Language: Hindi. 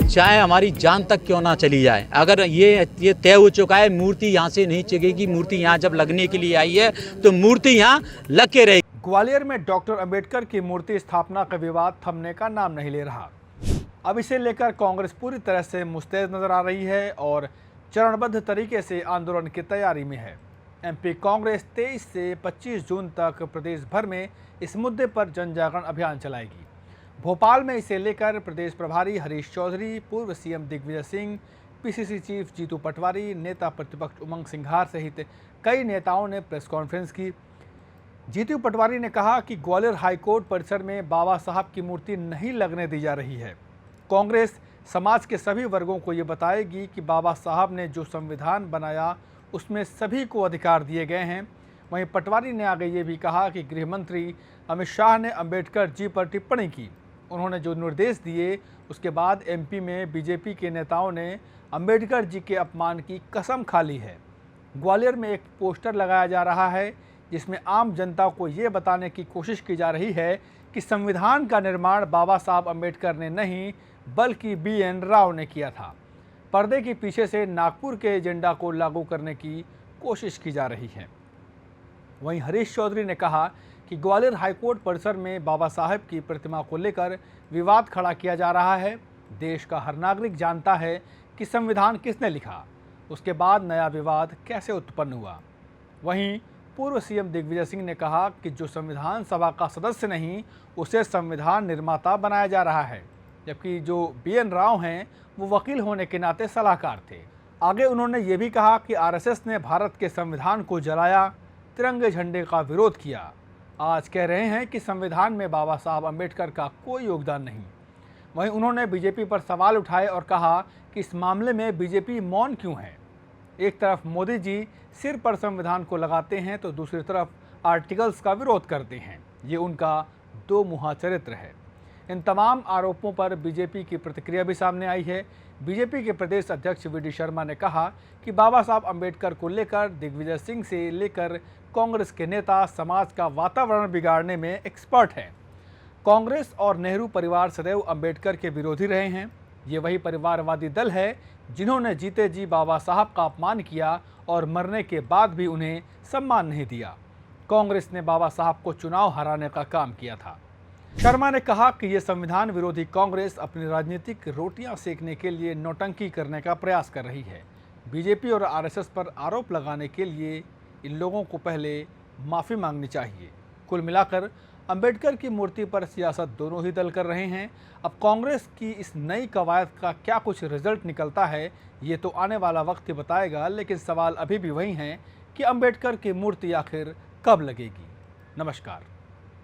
चाहे हमारी जान तक क्यों ना चली जाए, अगर ये तय हो चुका है मूर्ति यहाँ से नहीं चलेगी। मूर्ति यहाँ जब लगने के लिए आई है तो मूर्ति यहाँ लग के रहेगी। ग्वालियर में डॉक्टर अंबेडकर की मूर्ति स्थापना का विवाद थमने का नाम नहीं ले रहा। अब इसे लेकर कांग्रेस पूरी तरह से मुस्तैद नजर आ रही है और चरणबद्ध तरीके से आंदोलन की तैयारी में है। एमपी कांग्रेस 23 से 25 जून तक प्रदेश भर में इस मुद्दे पर जन जागरण अभियान चलाएगी। भोपाल में इसे लेकर प्रदेश प्रभारी हरीश चौधरी, पूर्व CM Digvijaya Singh, PCC chief Jitu Patwari, नेता प्रतिपक्ष उमंग सिंघार सहित कई नेताओं ने प्रेस कॉन्फ्रेंस की। जीतू पटवारी ने कहा कि ग्वालियर हाईकोर्ट परिसर में बाबा साहब की मूर्ति नहीं लगने दी जा रही है। कांग्रेस समाज के सभी वर्गों को ये बताएगी कि बाबा साहब ने जो संविधान बनाया उसमें सभी को अधिकार दिए गए हैं। वहीं पटवारी ने आगे ये भी कहा कि गृह मंत्री अमित शाह ने अंबेडकर जी पर टिप्पणी की। उन्होंने जो निर्देश दिए उसके बाद एमपी में बीजेपी के नेताओं ने अंबेडकर जी के अपमान की कसम खा ली है। ग्वालियर में एक पोस्टर लगाया जा रहा है जिसमें आम जनता को ये बताने की कोशिश की जा रही है कि संविधान का निर्माण बाबा साहब अंबेडकर ने नहीं बल्कि BN राव ने किया था। पर्दे के पीछे से नागपुर के एजेंडा को लागू करने की कोशिश की जा रही है। वहीं हरीश चौधरी ने कहा कि ग्वालियर हाईकोर्ट परिसर में बाबा साहब की प्रतिमा को लेकर विवाद खड़ा किया जा रहा है। देश का हर नागरिक जानता है कि संविधान किसने लिखा, उसके बाद नया विवाद कैसे उत्पन्न हुआ। वहीं पूर्व सीएम दिग्विजय सिंह ने कहा कि जो संविधान सभा का सदस्य नहीं उसे संविधान निर्माता बनाया जा रहा है, जबकि जो BN राव हैं वो वकील होने के नाते सलाहकार थे। आगे उन्होंने ये भी कहा कि RSS ने भारत के संविधान को जलाया, तिरंगे झंडे का विरोध किया। आज कह रहे हैं कि संविधान में बाबा साहब अंबेडकर का कोई योगदान नहीं। वहीं उन्होंने बीजेपी पर सवाल उठाए और कहा कि इस मामले में बीजेपी मौन क्यों है। एक तरफ मोदी जी सिर पर संविधान को लगाते हैं तो दूसरी तरफ आर्टिकल्स का विरोध करते हैं। ये उनका दो मुहा चरित्र है। इन तमाम आरोपों पर बीजेपी की प्रतिक्रिया भी सामने आई है। बीजेपी के प्रदेश अध्यक्ष VD शर्मा ने कहा कि बाबा साहब अंबेडकर को लेकर दिग्विजय सिंह से लेकर कांग्रेस के नेता समाज का वातावरण बिगाड़ने में एक्सपर्ट हैं। कांग्रेस और नेहरू परिवार सदैव अंबेडकर के विरोधी रहे हैं। ये वही परिवारवादी दल है जिन्होंने जीते जी बाबा साहब का अपमान किया और मरने के बाद भी उन्हें सम्मान नहीं दिया। कांग्रेस ने बाबा साहब को चुनाव हराने का काम किया था। शर्मा ने कहा कि ये संविधान विरोधी कांग्रेस अपनी राजनीतिक रोटियां सेकने के लिए नौटंकी करने का प्रयास कर रही है। बीजेपी और RSS पर आरोप लगाने के लिए इन लोगों को पहले माफ़ी मांगनी चाहिए। कुल मिलाकर अंबेडकर की मूर्ति पर सियासत दोनों ही दल कर रहे हैं। अब कांग्रेस की इस नई कवायद का क्या कुछ रिजल्ट निकलता है ये तो आने वाला वक्त ही बताएगा, लेकिन सवाल अभी भी वही हैं कि अंबेडकर की मूर्ति आखिर कब लगेगी। नमस्कार।